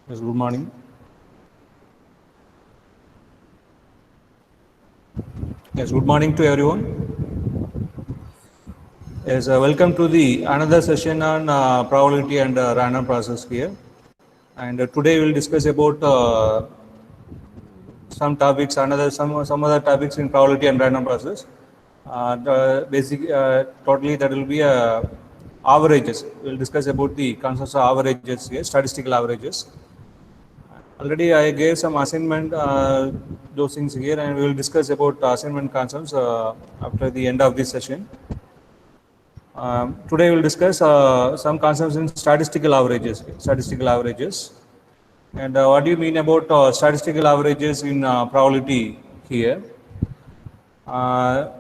Yes, good morning. Yes, good morning to everyone. Yes, welcome to the another session on probability and random process here. And today we'll discuss about some topics, some other topics in probability and random process. Totally that will be averages. We'll discuss about the concepts of averages here, statistical averages. Already I gave some assignment those things here, and we will discuss about assignment concepts after the end of this session. Today we will discuss some concepts in statistical averages. Statistical averages, and what do you mean about statistical averages in probability here? For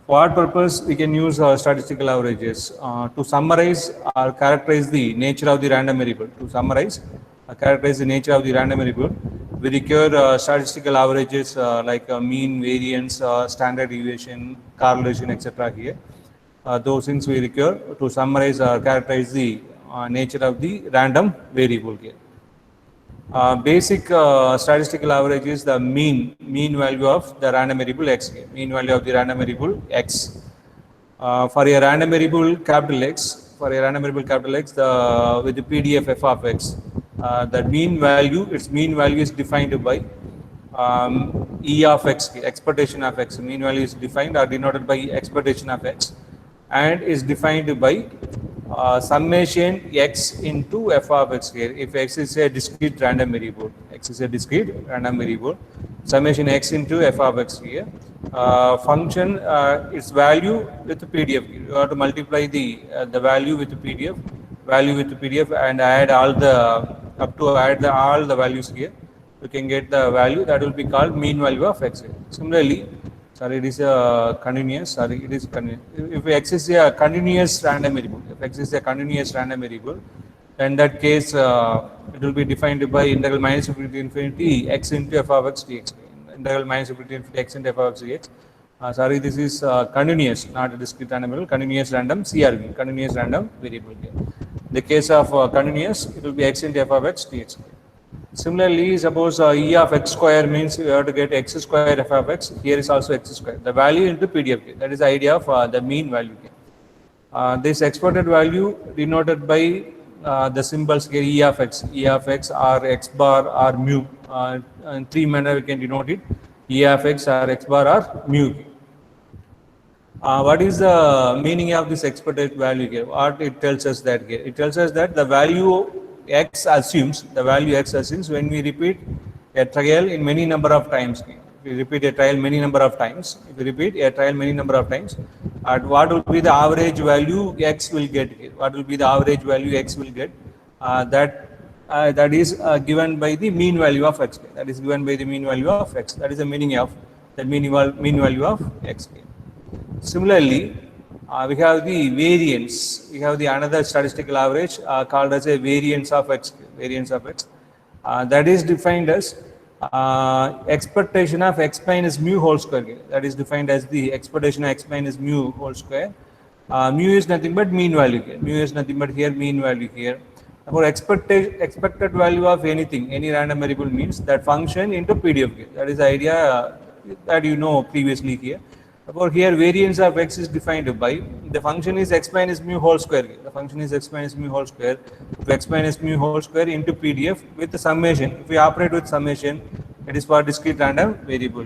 what purpose we can use statistical averages? To summarize or characterize the nature of the random variable. To summarize, characterize the nature of the random variable. We require statistical averages like mean, variance, standard deviation, correlation, etc. here. Those things we require to summarize or characterize the nature of the random variable here. Basic statistical average is the mean value of the random variable x. Mean value of the random variable x. For a random variable capital X, with the PDF f of x, the mean value, its mean value is defined by E of x, expectation of x. Mean value is defined or denoted by expectation of x, and is defined by summation x into f of x here. If x is a discrete random variable, summation x into f of x here. Function its value with the PDF. You have to multiply the value with the PDF, and add all the values here. You can get the value that will be called mean value of x. Similarly, it is continuous. If x is a continuous random variable, then in that case it will be defined by integral minus infinity to infinity x into f of x dx. Integral minus infinity to infinity x into f of x dx. This is continuous, not a discrete random variable. Continuous random CRV, continuous random variable. In the case of continuous, it will be x into f of x dx. Similarly, suppose E of x square means you have to get x square f of x. Here is also x square. The value into PDF. That is the idea of the mean value. This expected value denoted by the symbols here E of x or x bar or mu. In three manner we can denote it: E of x or x bar or mu. What is the meaning of this expected value here? What it tells us that here? It tells us that the value x assumes when we repeat a trial in many number of times. If we repeat a trial many number of times, what will be the average value x will get here? That is given by the mean value of x. That is the meaning of the mean value of x. Similarly, we have the variance. We have the another statistical average called as a variance of x. That is defined as expectation of x minus mu whole square. That is defined as the expectation of x minus mu whole square. Mu is nothing but mean value here. Mean value here. For expected value of anything, any random variable means that function into PDF here. That is the idea that you know previously here. Therefore, here variance of x is defined by the function is x minus mu whole square. If x minus mu whole square into PDF with the summation. If we operate with summation, it is for discrete random variable.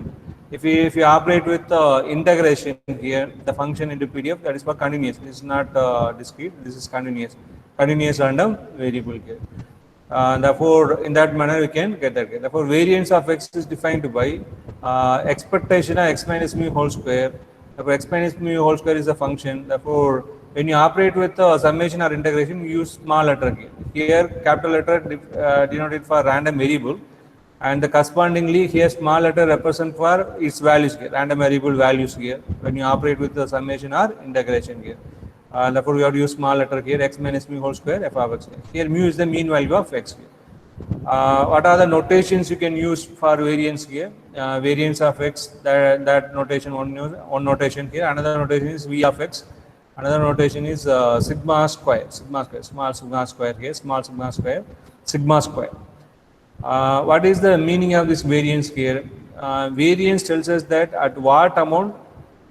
If we operate with integration here, the function into PDF, that is for continuous. This is not discrete. This is continuous random variable here. Therefore, in that manner we can get that. Therefore, variance of x is defined by expectation of x minus mu whole square. Therefore, x minus mu whole square is a function. Therefore, when you operate with summation or integration, you use small letter here. Capital letter denoted for random variable, and the correspondingly here small letter represent for its values here, random variable values here. When you operate with the summation or integration here. Therefore, we have to use small letter here, x minus mu whole square f of x. Here mu is the mean value of x here. What are the notations you can use for variance here? Variance of x, that notation, one notation here. Another notation is v of x. Another notation is sigma square, small sigma square here, sigma square. What is the meaning of this variance here? Variance tells us that at what amount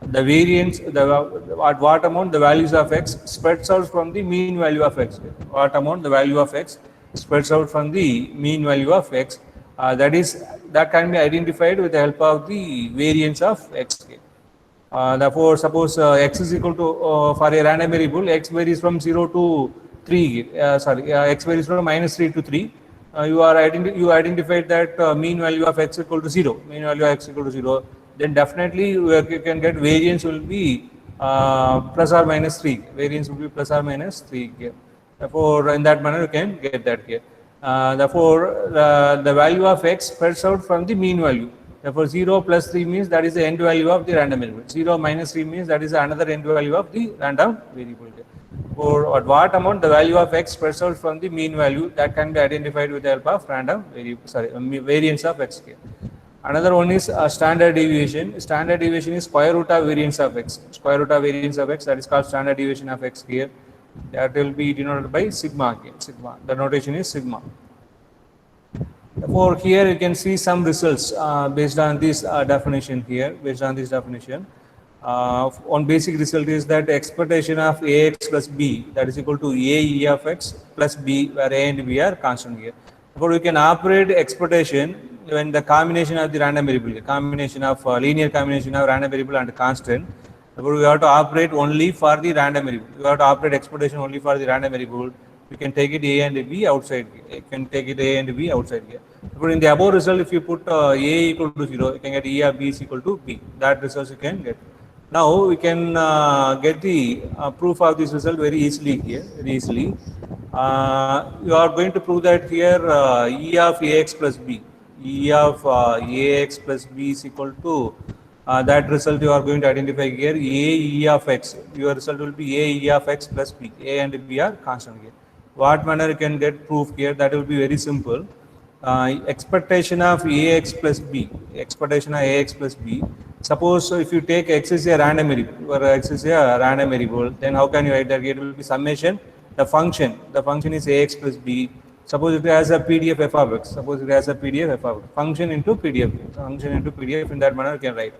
the variance, at what amount the values of x spreads out from the mean value of x. What amount the value of x spreads out from the mean value of x. That can be identified with the help of the variance of x. Therefore, suppose x is equal to for a random variable, x varies from 0 to 3. X varies from -3 to 3. You identified that mean value of x equal to 0. Mean value of x equal to 0. Then definitely you can get variance will be plus or minus 3. Variance will be plus or minus 3 here. Therefore, in that manner you can get that here. Therefore, the value of x spreads out from the mean value. Therefore, 0 plus 3 means that is the end value of the random variable. 0 minus 3 means that is another end value of the random variable. For at what amount the value of x spreads out from the mean value, that can be identified with the help of random variable, variance of x here. Another one is standard deviation. Standard deviation is square root of variance of x. Square root of variance of x, that is called standard deviation of x here. That will be denoted by sigma here. Sigma. The notation is sigma. Therefore, here you can see some results based on this definition here. Based on this definition, one basic result is that expectation of ax plus b, that is equal to a e of x plus b, where a and b are constant here. Therefore, we can operate expectation when the combination of the random variable, combination of linear combination of random variable and constant. Therefore, we have to operate only for the random variable. We have to operate expectation only for the random variable. We can take it a and b outside. You can take it a and b outside here. But in the above result, if you put a equal to 0, you can get e of b is equal to b. That result you can get. Now we can get the proof of this result very easily here. Very easily, you are going to prove that here e of ax plus b, e of ax plus b is equal to that result you are going to identify here a e of x. Your result will be a e of x plus b. A and b are constant here. What manner you can get proof here? That will be very simple. Expectation of ax plus b. Expectation of ax plus b. Suppose if you take x is a random variable, or x is a random variable, then how can you write that? It will be summation. The function is ax plus b. Suppose it has a PDF f of x. Suppose it has a PDF f of x. Function into PDF. Function into PDF. In that manner you can write.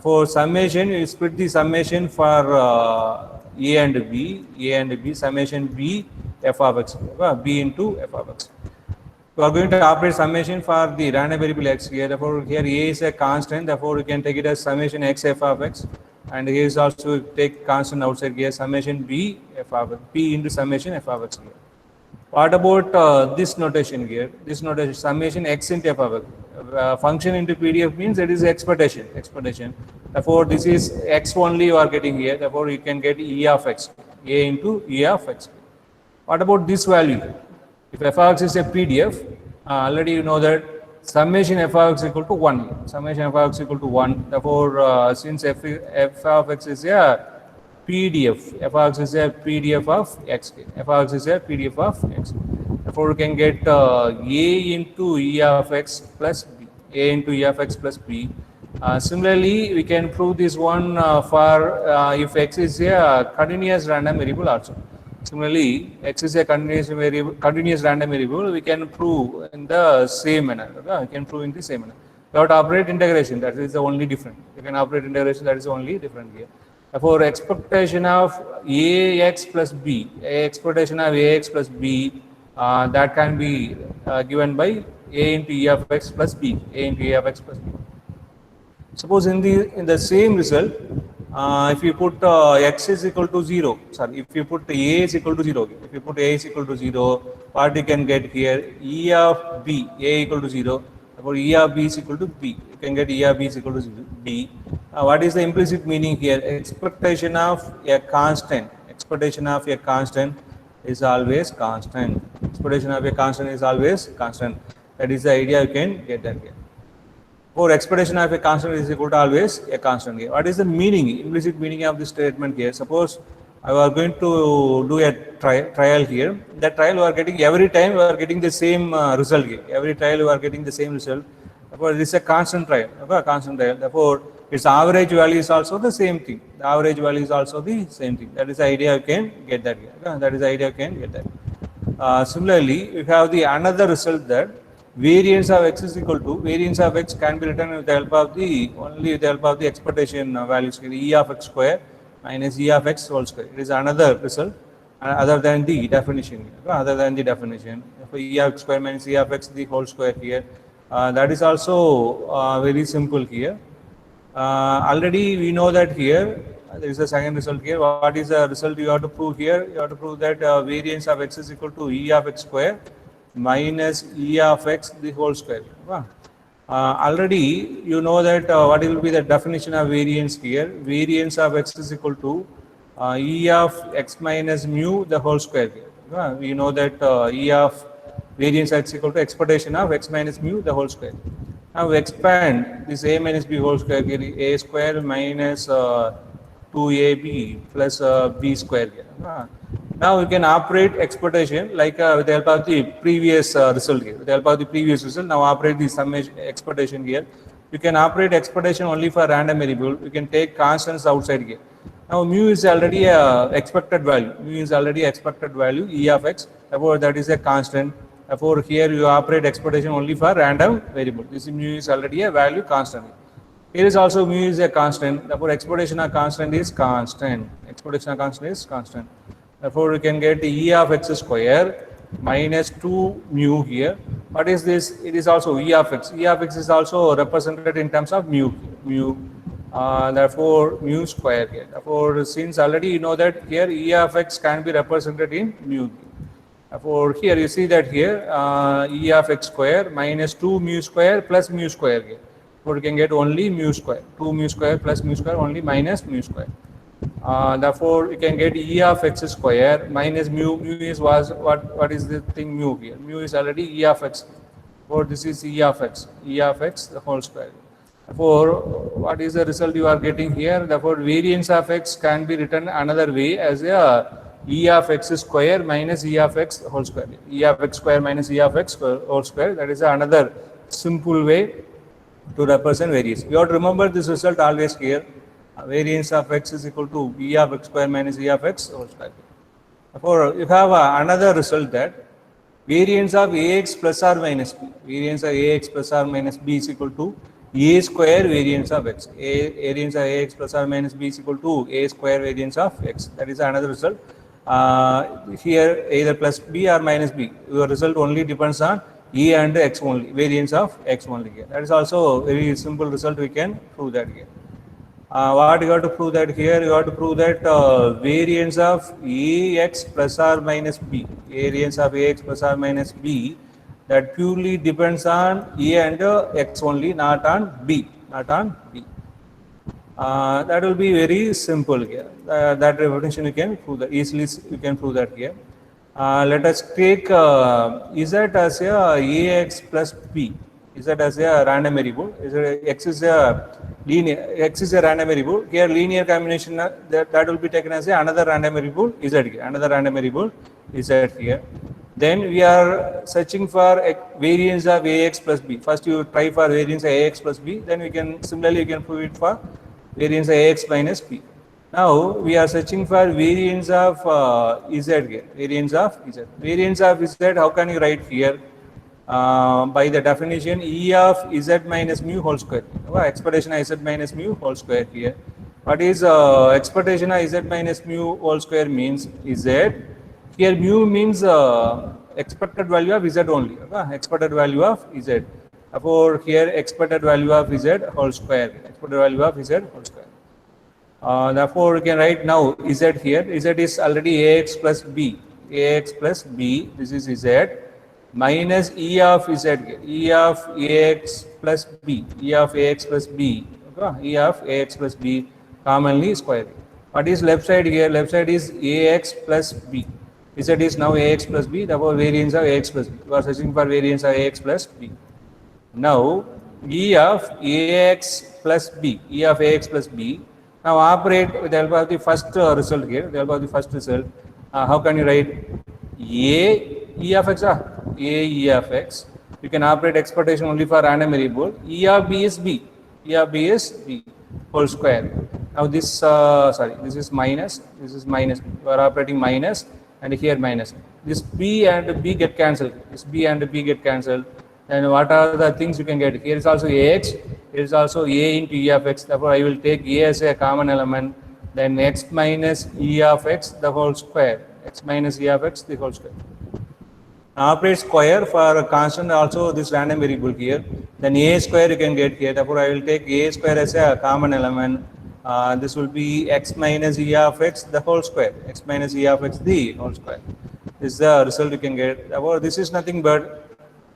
For summation, you split the summation for a and b, summation b f of x, b into f of x. We are going to operate summation for the random variable x here. Therefore, here a is a constant. Therefore, we can take it as summation x f of x, and here is also take constant outside here, summation b f of x, b into summation f of x here. What about this notation here? This notation summation x into f of x. Function into PDF means it is expectation. Therefore, this is x only you are getting here. Therefore, you can get e of x, a into e of x. What about this value? If f of x is a PDF, already you know that summation f of x equal to 1. Summation f of x equal to 1. Therefore, since f of x is a PDF, f of x is a PDF of x. F of x is a PDF of x. Therefore, we can get a into e of x plus b. A into e of x plus b. Similarly, we can prove this one for if x is a continuous random variable also. Similarly, x is a continuous random variable, we can prove in the same manner. We can prove in the same manner. We have to operate integration, that is the only different. You can operate integration, that is the only different here. Therefore, expectation of ax plus b, expectation of ax plus b, that can be given by a into e of x plus b, a into e of x plus b. Suppose in the same result, if you put x is equal to 0, if you put a is equal to 0, if you put a is equal to 0, what you can get here? E of b, a equal to 0, therefore e of b is equal to b. You can get e of b is equal to b. What is the implicit meaning here? Expectation of a constant. Expectation of a constant is always constant. Expectation of a constant is always constant. That is the idea you can get that here. For expectation of a constant is equal to always a constant here. What is the meaning, implicit meaning of this statement here? Suppose I was going to do a trial here. That trial we are getting every time we are getting the same result here. Every trial we are getting the same result. Therefore, this is a constant trial. Therefore, its average value is also the same thing. The average value is also the same thing. That is the idea you can get that here. That is the idea you can get that. Similarly, we have the another result that variance of x is equal to, variance of x can be written with the help of the, only with the help of the expectation values, e of x square minus e of x whole square. It is another result other than the definition, other than the definition. For e of x square minus e of x the whole square here, that is also very simple here. Already we know that here there is a second result here. What is the result you have to prove here? You have to prove that variance of x is equal to e of x square minus e of x the whole square. Already you know that what will be the definition of variance here. Variance of x is equal to e of x minus mu the whole square here. We know that e of variance x equal to expectation of x minus mu the whole square. Now we expand this a minus b whole square here, a square minus 2ab plus b square here. Now we can operate expectation like with the help of the previous result here. With the help of the previous result, now operate the summation expectation here. You can operate expectation only for random variable. You can take constants outside here. Now mu is already a expected value. Mu is already expected value e of x. Therefore that is a constant. Therefore here you operate expectation only for random variable. This mu is already a value constant. Here is also mu is a constant. Therefore expectation of constant is constant. Expectation of constant is constant. Therefore we can get e of x square minus 2 mu here. What is this? It is also e of x. E of x is also represented in terms of mu. Therefore mu square here. Therefore since already you know that here e of x can be represented in mu. Therefore here you see that here e of x square minus 2 mu square plus mu square here. Therefore you can get only mu square. 2 mu square plus mu square only minus mu square. Therefore you can get e of x square minus mu. Mu is what is the thing mu here? Mu is already e of x. Therefore this is e of x the whole square. Therefore what is the result you are getting here? Therefore variance of x can be written another way as a e of x square minus e of x whole square. E of x square minus e of x whole square. That is another simple way to represent variance. You have to remember this result always here. Variance of x is equal to e of x square minus e of x whole square. Therefore you have another result that variance of ax plus or minus b. Variance of ax plus or minus b is equal to a square variance of x. Variance of ax plus or minus b is equal to a square variance of x. That is another result. Here either plus b or minus b. Your result only depends on e and x only. Variance of x only here. That is also a very simple result. We can prove that here. What you have to prove that here? You have to prove that variance of ax plus or minus b. Variance of ax plus or minus b, that purely depends on a and x only, not on b. That will be very simple here. That definition you can prove that easily. You can prove that here. Let us take z as a ax plus b. Z as a random variable. X is a linear. X is a random variable. Here linear combination that will be taken as another random variable z here. Another random variable z here. Then we are searching for variance of ax plus b. First you try for variance of ax plus b. Then we can similarly you can prove it for variance of ax minus b. Now we are searching for variance of z here. Variance of z. Variance of z. How can you write here? By the definition e of z minus mu whole square. Expectation of z minus mu whole square here. What is expectation of z minus mu whole square means z. Here mu means expected value of z only. Expected value of z. Therefore here expected value of z whole square. Expected value of z whole square. Therefore we can write now z here. Z is already ax plus b. Ax plus b. This is z. Minus e of z, e of ax plus b, e of ax plus b, e of ax plus b commonly square. What is left side here? Left side is ax plus b. Z is now ax plus b, therefore variance of ax plus b. You are searching for variance of ax plus b. Now e of ax plus b, e of ax plus b. Now operate with the help of the first result here. With the help of the first result, how can you write e of x? E of x. You can operate expectation only for random variable. E of b is b. E of b is b whole square. Now this this is minus. This is minus. You are operating minus and here minus. This b and b get cancelled. This b and b get cancelled. Then what are the things you can get? Here is also ax, here is also a into e of x. Therefore, I will take a as a common element. Then x minus e of x the whole square. X minus e of x the whole square. Operate square for a constant also this random variable here. Then a square you can get here. Therefore, I will take a square as a common element. This will be x minus e of x the whole square. X minus e of x the whole square. This is the result you can get. Therefore, this is nothing but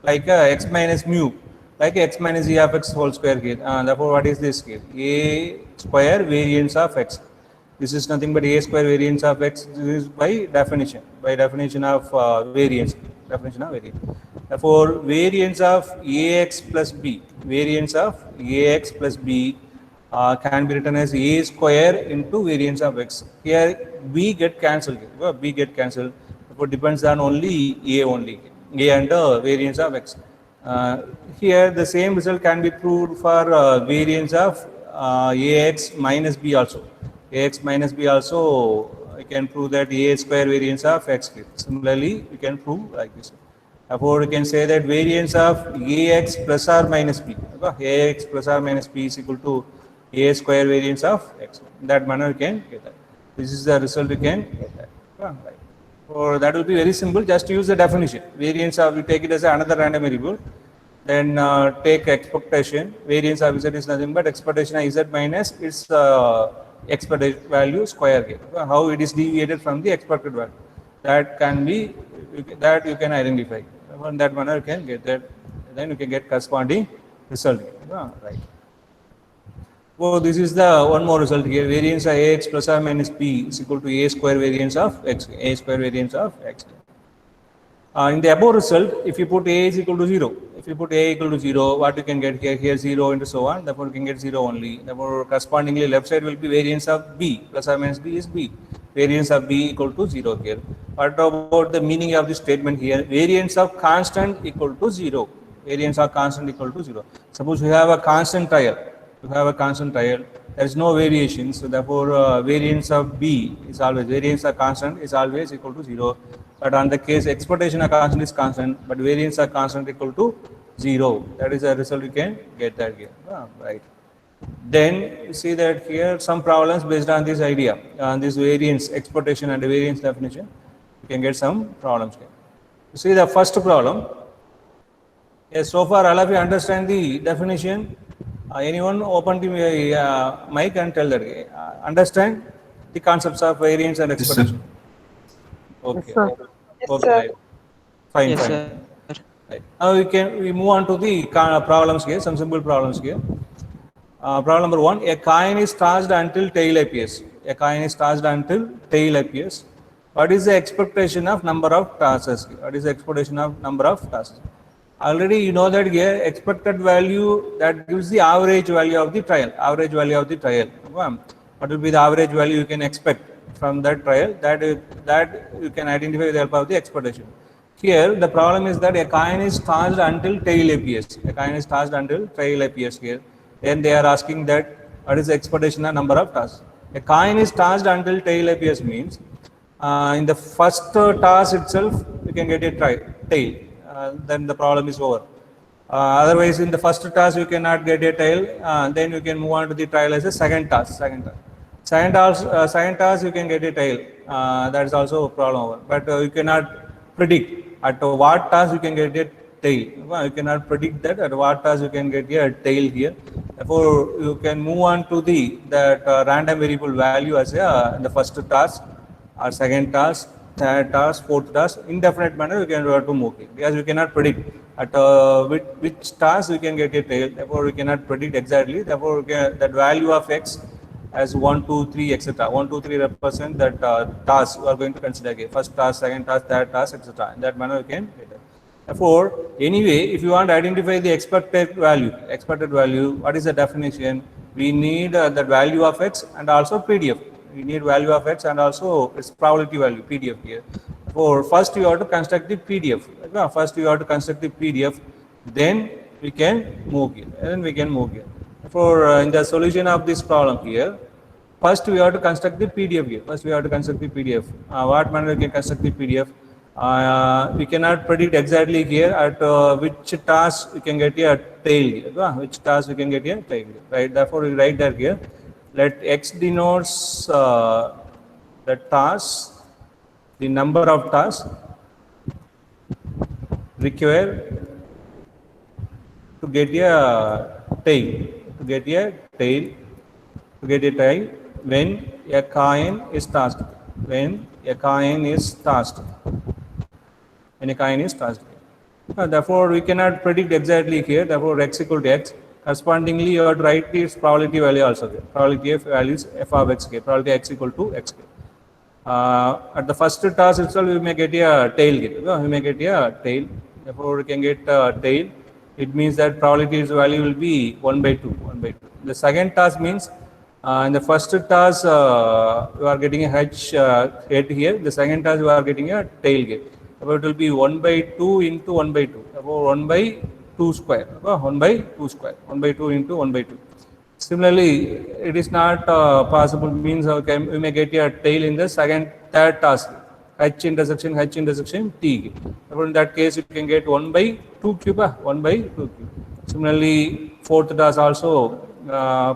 like x minus mu, like x minus e of x whole square here. Therefore, what is this here? A square variance of x. This is nothing but a square variance of x. This is by definition of variance. Definition of variance. Therefore, variance of ax plus b, variance of ax plus b can be written as a square into variance of x. Here b get cancelled. B get cancelled. Therefore, depends on only a only. A and variance of x. Here the same result can be proved for variance of ax minus b also. Ax minus b also we can prove that a square variance of x. Similarly, we can prove like this. Therefore, we can say that variance of ax plus or minus b. Ax plus or minus b is equal to a square variance of x. In that manner, we can get that. This is the result we can get that. Right. Or that will be very simple. Just use the definition. Variance of, we take it as another random variable. Then take expectation. Variance of z is nothing but expectation of z minus its expected value square here. How it is deviated from the expected value. That can be, that you can identify. In that manner you can get that. Then you can get corresponding result here. Right. So this is the one more result here. Variance of ax plus or minus b is equal to a square variance of x. A square variance of x. In the above result, if you put a is equal to 0, if you put a equal to 0, what you can get here? Here 0 into so on. Therefore, you can get 0 only. Therefore, correspondingly, left side will be variance of b plus or minus b is b. Variance of b equal to 0 here. What about the meaning of this statement here? Variance of constant equal to 0. Variance of constant equal to 0. Suppose we have a constant trial. You have a constant trial, there is no variation, so therefore variance of b is always, variance of constant is always equal to 0. But on the case expectation of constant is constant, but variance of constant equal to 0. That is the result you can get that here. Right. Then you see that here some problems based on this idea, on this variance expectation and variance definition, you can get some problems here. You see the first problem. Yes, so far all of you understand the definition. Anyone open the mic and tell that understand the concepts of variance and expectation? Okay. Yes, Okay. sir. Fine. Yes, Fine. sir. Right. Now we move on to the problems here. Some simple problems here. Problem number 1: a coin is tossed until tail appears. A coin is tossed until tail appears. What is the expectation of number of tosses? What is the expectation of number of tosses? Already you know that here expected value that gives the average value of the trial. Average value of the trial. What will be the average value you can expect from that trial? That you can identify with the help of the expectation. Here the problem is that a coin is tossed until tail appears. A coin is tossed until tail appears here. Then they are asking that what is the expectation of number of tosses? A coin is tossed until tail appears means in the first toss itself you can get a tail. Then the problem is over. Otherwise, in the first toss you cannot get a tail. Then you can move on to the trial as a second toss. Second toss you can get a tail. That is also a problem over. But you cannot predict at what toss you can get a tail. You cannot predict that at what toss you can get a tail here. Therefore, you can move on to that random variable value as in the first toss or second toss, third toss, fourth toss, indefinite manner you can have to move it because you cannot predict at which toss you can get a tail. Therefore, we cannot predict exactly. Therefore, that value of x as 1, 2, 3, etc. 1, 2, 3 represent that toss you are going to consider again. First toss, second toss, third toss, etc. In that manner, you can get it. Therefore, anyway, if you want to identify the expected value, what is the definition? We need the value of x and also PDF. We need value of x and also its probability value, PDF here. For first you have to construct the PDF. Then we can move here. For in the solution of this problem here, first we have to construct the PDF here. What manner we can construct the PDF? We cannot predict exactly here at which task we can get a tail here, which task we can get a tail here, right? Therefore, we write that here. Let x denotes the task, the number of tasks required to get a tail, to get a tail, to get a tail when a coin is tasked, when a coin is tasked. When a coin is tasked. Therefore, we cannot predict exactly here. Therefore, x equal to x. Correspondingly, you have to write its probability value also there. Probability of value is f of x here. Probability x equal to x here. At the first task itself, we may get a tail here. We may get a tail. Therefore, we can get a tail. It means that probability value will be 1 by 2. 1 by 2. The second task means in the first task, you are getting a head here. The second task, you are getting a tail here. Therefore, it will be 1 by 2 into 1 by 2. Therefore, 1 by 2 square. 1 by 2 square. 1 by 2 into 1 by 2. Similarly, it is not possible, means we may get a tail in the third task, h intersection t. Therefore, in that case, you can get 1 by 2 cube, 1 by 2 cube. Similarly, fourth task also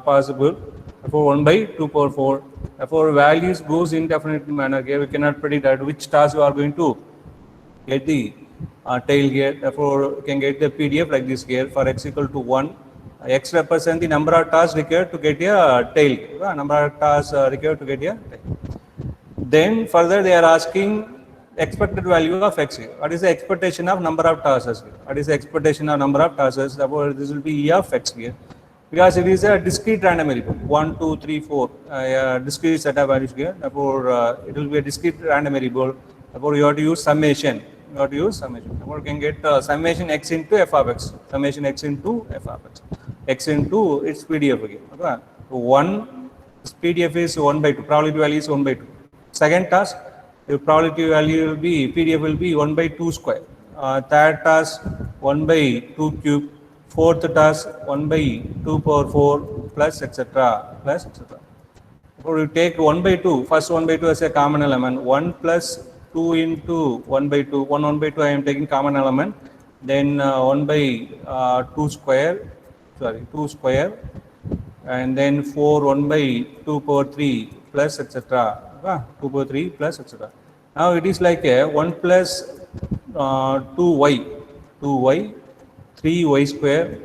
possible. Therefore, 1 by 2 power 4. Therefore, values goes indefinite manner here. We cannot predict at which task you are going to get the tail here. Therefore, you can get the PDF like this here. For x equal to 1, x represents the number of tasks required to get a tail. Number of tasks required to get a tail. Then further they are asking expected value of x here. What is the expectation of number of tasks here? What is the expectation of number of tasks? Therefore, this will be E of x here. Because it is a discrete random variable, 1, 2, 3, 4, discrete set of values here. Therefore, it will be a discrete random variable. Therefore, you have to use summation. You have to use summation. Therefore, you can get summation x into f of x. Summation x into f of x. X into its PDF again. Okay. So 1, PDF is 1 by 2. Probability value is 1 by 2. Second task, the probability value will be, PDF will be 1 by 2 square. Third task, 1 by 2 cube. Fourth task, 1 by 2 power 4 plus etc. plus etc. Therefore, you take 1 by 2, first 1 by 2 as a common element, 1 plus 2 into 1 by 2, 1 by 2 I am taking common element, then 1 by 2 square, and then 4, 1 by 2 power 3 plus etc. 2 power 3 plus etc. Now it is like a 1 plus 2y, 3y square,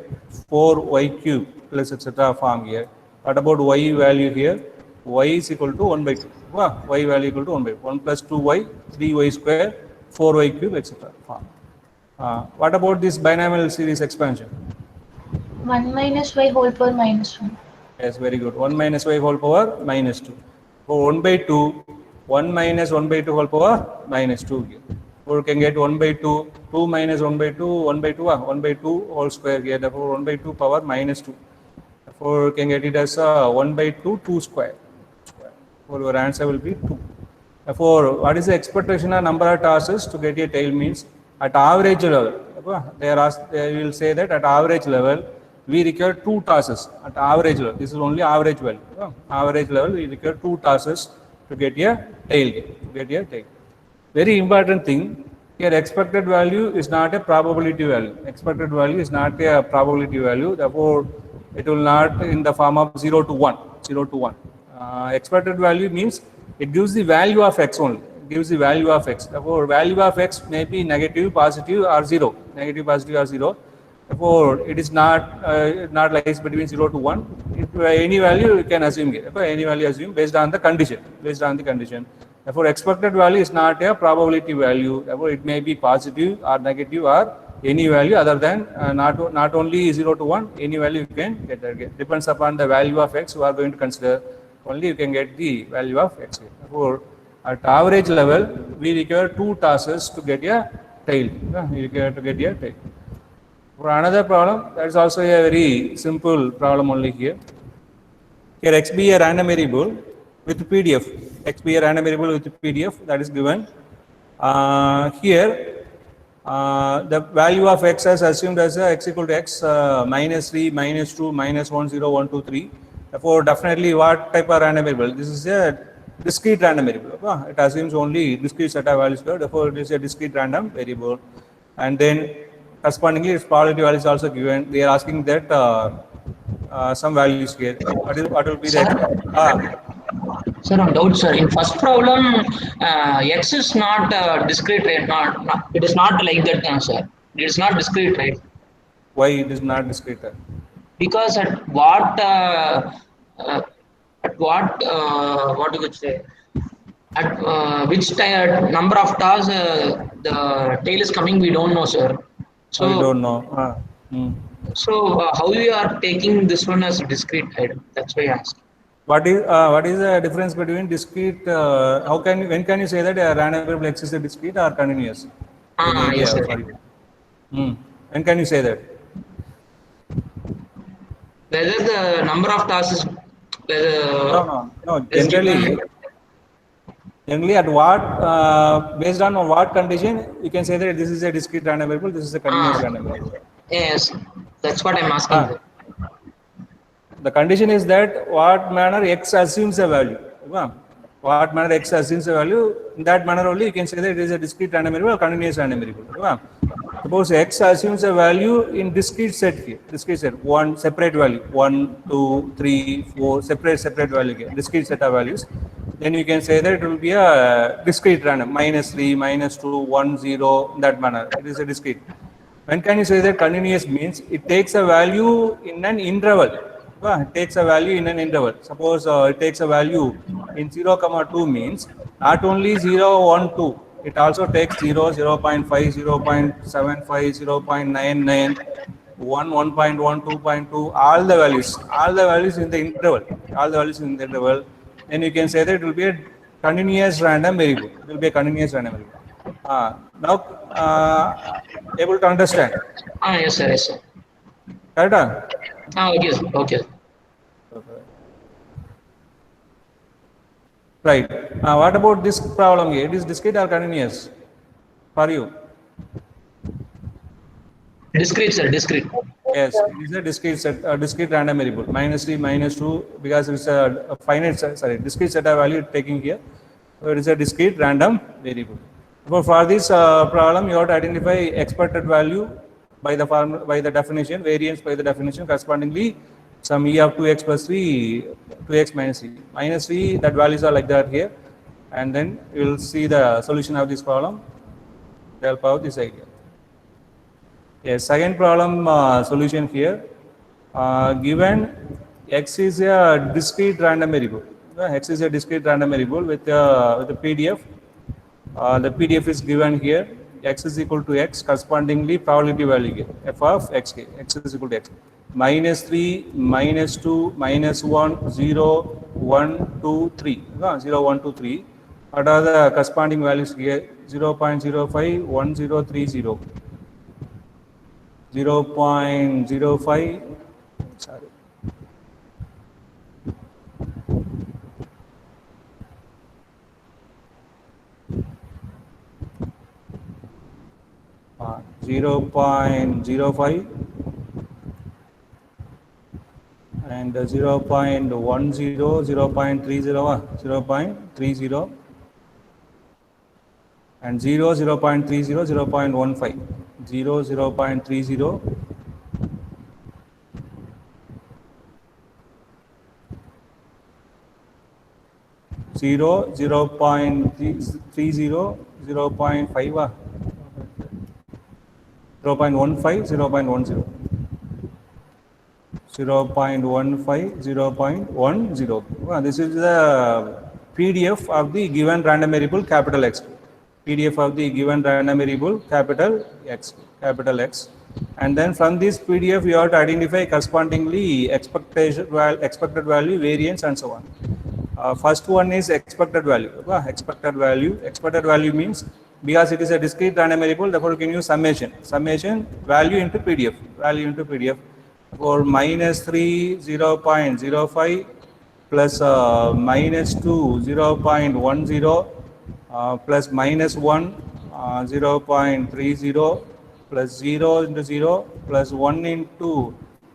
4y cube plus etc. form here. What about y value here? Y is equal to 1 by 2. Y value equal to 1 by 2. 1 plus 2y, 3y square, 4y cube etc. form. What about this binomial series expansion? 1 minus y whole power minus 1. Yes, very good. 1 minus y whole power minus 2. So 1 by 2, 1 minus 1 by 2 whole power minus 2 here. So you can get 1 by 2, 2 minus 1 by 2, 1 by 2, 1 by 2 whole square here. Therefore, 1 by 2 power minus 2. Therefore, you can get it as 1 by 2, 2 square. So your answer will be 2. Therefore, what is the expectation of number of tasks to get a tail means at average level. They will say that at average level, we require 2 tasks at average level. This is only average value. Average level, we require 2 tasks to get a tail. Very important thing, here expected value is not a probability value. Expected value is not a probability value. Therefore, it will not in the form of 0 to 1. Expected value means it gives the value of x only. It gives the value of x. Therefore, value of x may be negative, positive, or 0. Negative, positive, or 0. Therefore, it is not lies between 0 to 1. Any value you can assume here. Any value assume based on the condition. Therefore, expected value is not a probability value. Therefore, it may be positive or negative or any value other than not only 0 to 1. Any value you can get that. Depends upon the value of x you are going to consider. Only you can get the value of x. Therefore, at average level, we require 2 tasks to get a tail. For another problem, that is also a very simple problem only here. Here x be a random variable with PDF. X be a random variable with PDF that is given. Here, the value of x is assumed as x equal to x minus 3, minus 2, minus 1, 0, 1, 2, 3. Therefore, definitely what type of random variable? This is a discrete random variable. It assumes only discrete set of values here, therefore it is a discrete random variable. And then correspondingly its probability value is also given. They are asking that some values here. What will be the Sir, on doubt, sir. In first problem, x is not discrete, right? It is not like that, sir. It is not discrete, right? why it is not discrete? Because what do you say? At which number of stars the tail is coming, we don't know, sir. So we don't know. So how you are taking this one as discrete, right? That's why I asked. What is the difference between discrete? When can you say that a random variable x is a discrete or continuous? Any idea? Yes, sir. Sorry. When can you say that? Whether the number of tasks is No. Generally, at what based on what condition you can say that this is a discrete random variable, this is a continuous random variable? Yes, that's what I'm asking. The condition is that what manner x assumes a value. What manner x assumes a value, in that manner only you can say that it is a discrete random variable or continuous random variable. Suppose x assumes a value in discrete set here, discrete set, one separate value, 1, 2, 3, 4, separate value here, discrete set of values. Then you can say that it will be a discrete random, -3, -2, 1, 0, in that manner. It is a discrete. When can you say that continuous means it takes a value in an interval? It takes a value in an interval. Suppose it takes a value in 0, 2 means not only 0, 1, 2. It also takes 0, 0.5, 0.75, 0.99, 1, 1.1, 2.2, all the values in the interval. Then you can say that it will be a continuous random variable. It will be a continuous random variable. Now, able to understand? Yes, sir. Yes, sir. Correct? Okay, sir. Okay. Right. What about this problem here? It is discrete or continuous for you? Discrete, sir. Discrete. Yes, it is a discrete set, discrete random variable. -3, -2, because it's a finite, discrete set of value taking here. So it is a discrete random variable. So for this problem, you have to identify expected value by the definition, variance by the definition, correspondingly some e of 2x plus 3, 2x minus 3. -3, that values are like that here. And then you will see the solution of this problem, help out this idea. Yes, second problem solution here. Given x is a discrete random variable. X is a discrete random variable with a PDF. The PDF is given here. X is equal to x, correspondingly probability value here, f of xk. X is equal to x. -3, -2, -1, 0, 1, 2, 3. 0, 1, 2, 3. What are the corresponding values here? 0.05, 1030. 0.05, sorry. 0.05 and 0.10, 0.30, 0.30 and 0, 0.30, 0.15, 0, 0.30, 0, 0.30, 0.5, 0.15, 0.10, 0.15, 0.10. This is the PDF of the given random variable capital X. PDF of the given random variable capital X. And then from this PDF you have to identify correspondingly expected value, variance, and so on. First one is expected value. Expected value means, because it is a discrete random variable, therefore you can use summation value into PDF. For -3, 0.05 plus -2, 0.10 plus -1, 0.30 plus 0 into 0 plus 1 into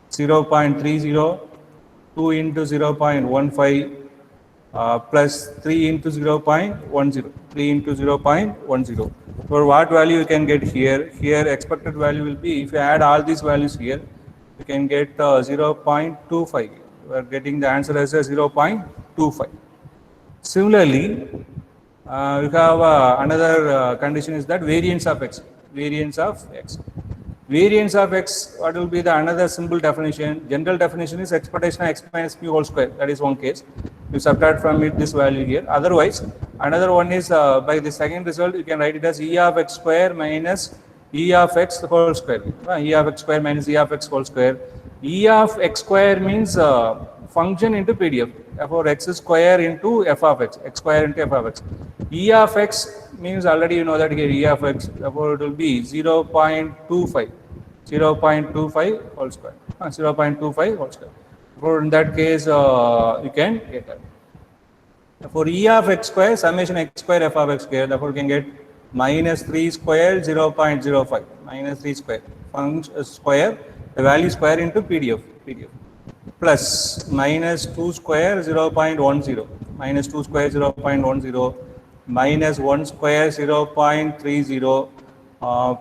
0.30, 2 into 0.15, plus 3 into 0.10, 3 into 0.10. For what value you can get here? Here expected value will be, if you add all these values here, you can get 0.25. We are getting the answer as a 0.25. Similarly, we have another condition is that variance of x. Variance of x. Variance of x, what will be the another simple definition? General definition is expectation of x minus mu whole square. That is one case. You subtract from it this value here. Otherwise, another one is by the second result, you can write it as e of x square minus e of x whole square. E of x square minus e of x whole square. E of x square means function into PDF. Therefore, x square into f of x. X square into f of x. E of x means already you know that here e of x. Therefore, it will be 0.25. 0.25 whole square. 0.25 whole square. Therefore, in that case, you can get that. For e of x square, summation x square f of x square, therefore you can get minus 3 square 0.05, minus 3 square, function square, the value square into PDF, plus minus 2 square 0.10, minus 2 square 0.10, minus 1 square 0.30,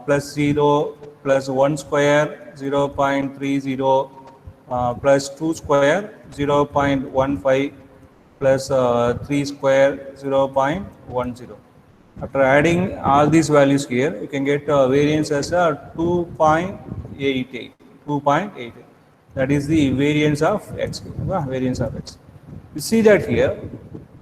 plus 0, plus 1 square 0.30, plus 2 square 0.15, plus 3 square 0.10. After adding all these values here, you can get variance as a 2.88. 2.88. That is the variance of x. Variance of x. You see that here,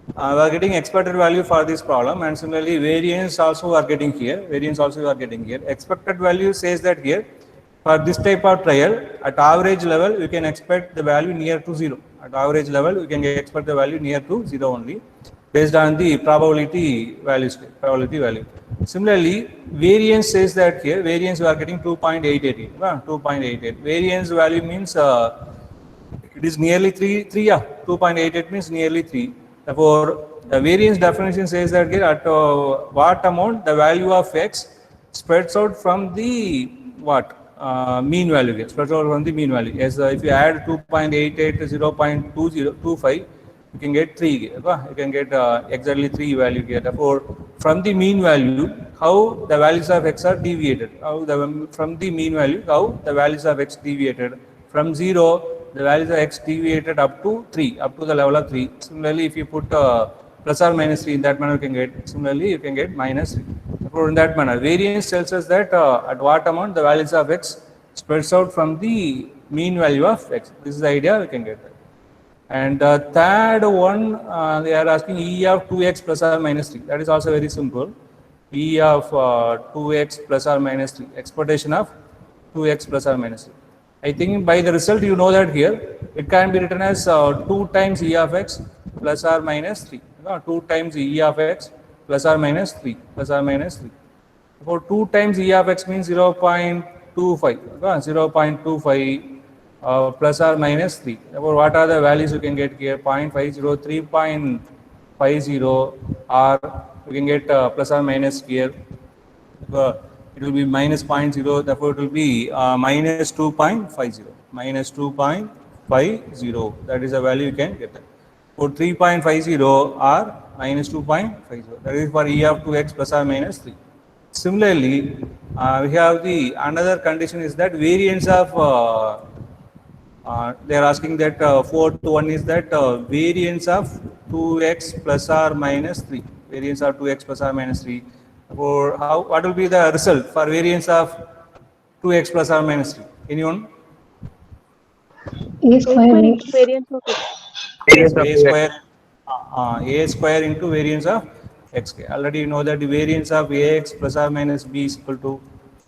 we are getting expected value for this problem, and similarly variance also we are getting here. Variance also we are getting here. Expected value says that here, for this type of trial, at average level, you can expect the value near to 0. At average level, you can expect the value near to 0 only, based on the probability values. Probability value. Similarly, variance says that here, variance we are getting 2.88. 2.88. Variance value means it is nearly 3. 2.88 means nearly 3. Therefore, the variance definition says that here at what amount the value of x spreads out from the what? Mean value here, spreads out from the mean value. As if you add 2.88 to 0.2025, you can get 3. You can get exactly 3 value here. Therefore, from the mean value, how the values of x are deviated. From the mean value, how the values of x deviated. From 0, the values of x deviated up to 3, up to the level of 3. Similarly, if you put plus or minus 3, in that manner you can get. Similarly, you can get minus 3. Therefore, in that manner, variance tells us that at what amount the values of x spreads out from the mean value of x. This is the idea we can get that. And third one, they are asking E of 2x plus or minus 3. That is also very simple. E of 2x plus or minus 3. Expectation of 2x plus or minus 3. I think by the result you know that here it can be written as 2 times E of x plus or minus 3. 2 times E of x plus or minus 3. Plus or minus 3. For 2 times E of x means 0.25. 0.25. Plus or minus 3. Therefore, what are the values you can get here? 0.50, 3.50, or you can get plus or minus here. It will be minus 0.0, therefore it will be minus 2.50. Minus 2.50. That is the value you can get. For 3.50 or minus 2.50. That is for E of 2x plus or minus 3. Similarly, we have the another condition is that variance of they are asking that fourth one is that variance of 2x plus or minus 3. Variance of 2x plus or minus 3. For how, what will be the result for variance of 2x plus or minus 3? Anyone? A square into variance of x. A square into variance of x. Already you know that the variance of ax plus or minus b is equal to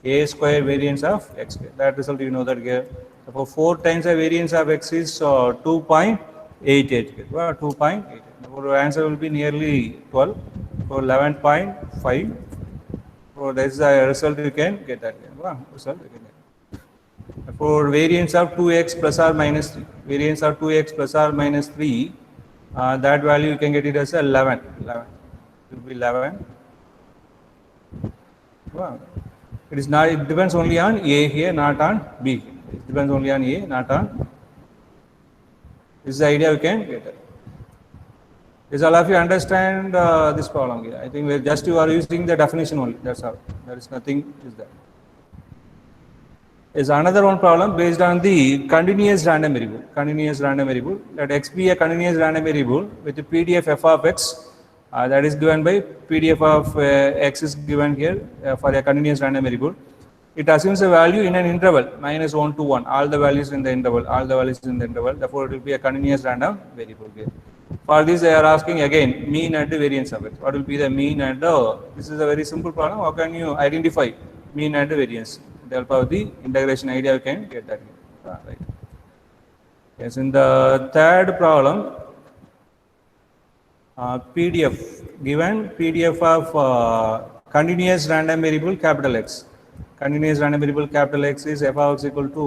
a square variance of x. That result you know that here. Therefore, 4 times the variance of x is 2.88. 2.88. Therefore, answer will be nearly 12. For 11.5. So that is the result you can get that. Result you can get. For variance of 2x plus or minus 3. Variance of 2x plus or minus 3. That value you can get it as 11. 11. It will be 11. It is not. It depends only on A here, not on B. It depends only on A, not on. This is the idea we can get. Does all of you understand this problem here? I think we're just you are using the definition only. That's all. There is nothing is there. Is another one problem based on the continuous random variable. Continuous random variable. Let x be a continuous random variable with the PDF f of x. That is given by PDF of x is given here for a continuous random variable. It assumes a value in an interval -1 to 1. All the values in the interval. All the values in the interval. Therefore, it will be a continuous random variable here. For this, they are asking again mean and the variance of it. What will be the mean and this is a very simple problem. How can you identify mean and the variance? With the help of the integration idea, you can get that. Right. Yes, in the third problem, PDF given PDF of continuous random variable capital X. Continuous random variable capital X is f of x equal to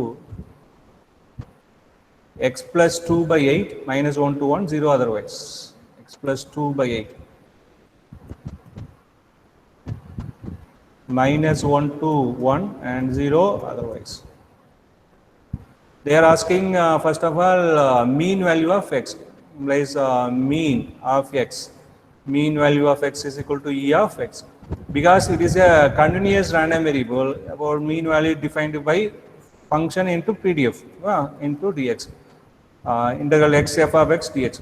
x plus 2 by 8 minus 1 to 1, 0 otherwise. X plus 2 by 8 minus 1 to 1 and 0 otherwise. They are asking first of all mean value of x, implies mean of x. Mean value of x is equal to E of x. Because it is a continuous random variable, our mean value defined by function into PDF into dx. Integral x f of x dx.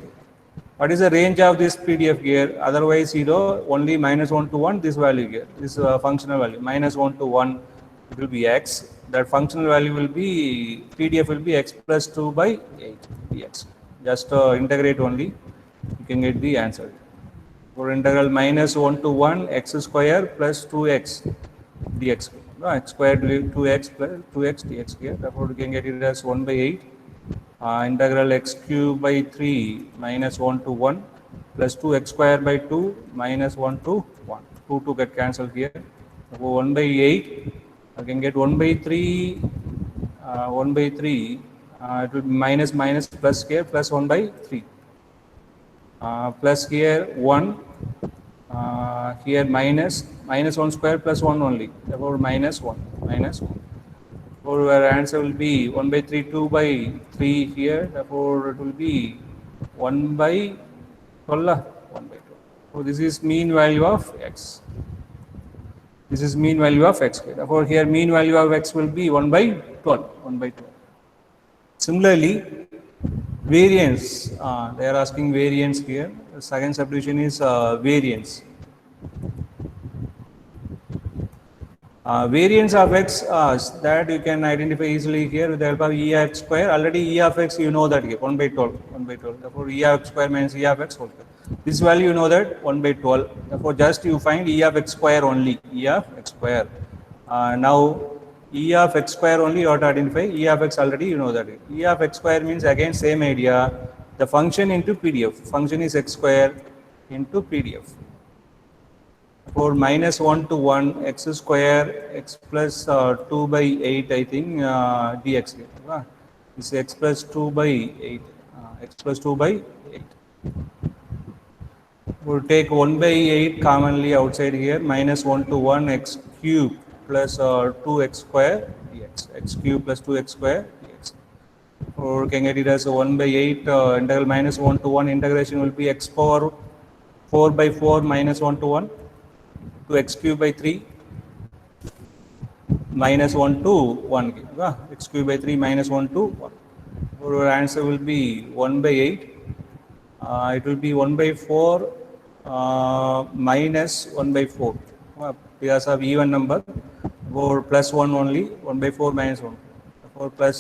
What is the range of this PDF here? Otherwise 0, only -1 to 1, this value here, this functional value, -1 to 1, it will be x. That functional value will be, PDF will be x plus 2 by 8 dx. Just integrate only, you can get the answer. For integral -1 to 1, x square plus 2x dx. X squared will be 2x plus 2x dx here. Therefore, you can get it as 1 by 8. Integral x cube by 3 minus 1 to 1 plus 2x square by 2 minus 1 to 1. 2 get cancelled here. So 1 by 8, I can get 1 by 3, 1 by 3, it will be minus plus here plus 1 by 3. Plus here 1, here minus 1 square plus 1 only, therefore minus 1. Therefore, our answer will be 1 by 3, 2 by 3 here, therefore it will be 1 by 12. 1 by 12. So this is mean value of x. This is mean value of x. Therefore, here mean value of x will be 1 by 12. 1 by 12. Similarly, variance, they are asking variance here. The second subdivision is variance. Variance of x that you can identify easily here with the help of E of x square. Already E of x you know that here 1 by 12. 1 by 12. Therefore, E of x square minus E of x whole square. This value you know that 1 by 12. Therefore, just you find E of x square only. E of x square. Now E of x square only you have to identify. E of x already you know that. E of x square means again same idea. The function into PDF. Function is x square into PDF. For -1 to 1 x square x plus 2 by 8 I think dx. This is x plus 2 by 8. X plus 2 by 8. We'll take 1 by 8 commonly outside here. -1 to 1 x cube plus 2x square dx. X cube plus 2x square dx. Or can get it as 1 by 8 integral -1 to 1 integration will be x power 4 by 4 -1 to 1 to x cube by 3 -1 to 1. X cube by 3 -1 to 1. Our answer will be 1 by 8. It will be 1 by 4 minus 1 by 4. Because of even number, or plus 1 only, 1 by 4 minus 1. Therefore, plus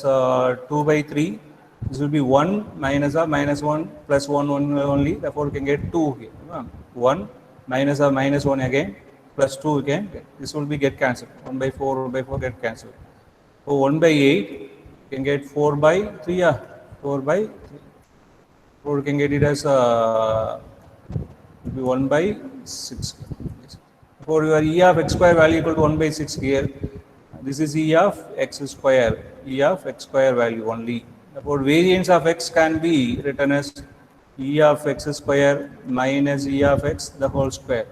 2 by 3, this will be 1 minus of minus 1 plus 1 only, therefore, you can get 2 here. 1 minus of minus 1 again, plus 2 again, this will be get cancelled. 1 by 4 get cancelled. So 1 by 8, you can get 4 by 3, 4 by 3. Or you can get it as 1 by 6. For your E of x square value equal to 1 by 6 here, this is E of x square, E of x square value only. Therefore, variance of x can be written as E of x square minus E of x the whole square.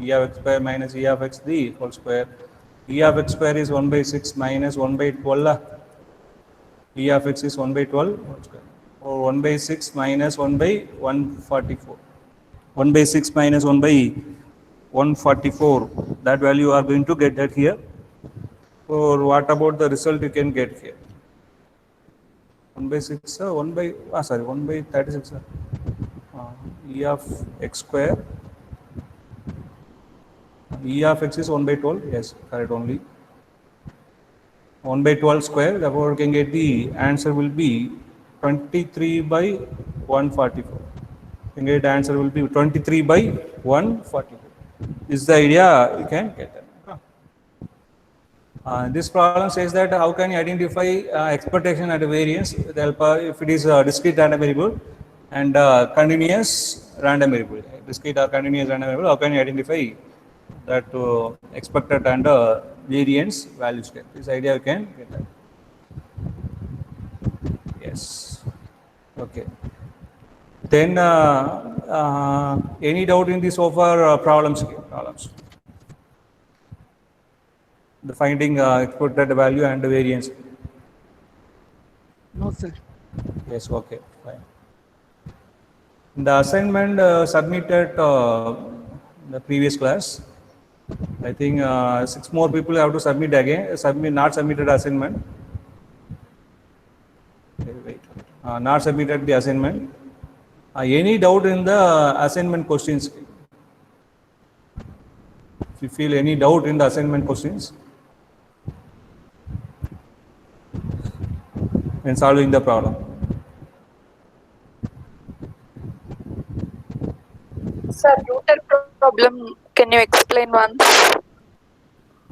E of x square minus E of x the whole square. E of x square is 1 by 6 minus 1 by 12. E of x is 1 by 12 whole square. Or 1 by 6 minus 1 by 144. 1 by 6 minus 1 by 144. That value you are going to get that here. Or what about the result you can get here? 1 by 6, 1 by, 1 by 36. E of x square. E of x is 1 by 12. Yes, correct only. 1 by 12 square. Therefore, you can get the answer will be 23 by 144. You can get the answer will be 23 by 144. This is the idea you can get that. This problem says that how can you identify expectation and variance with the help of, if it is a discrete random variable and continuous random variable. Discrete or continuous random variable, how can you identify that expected and variance values? This idea you can get that. Yes. Okay. Then any doubt in the so far problems? The finding expected value and variance. No, sir. Yes, okay, fine. The assignment submitted the previous class. I think 6 more people have to submit again. Not submitted assignment. Wait. Not submitted the assignment. Any doubt in the assignment questions? If you feel any doubt in the assignment questions in solving the problem. Sir, router problem, can you explain once?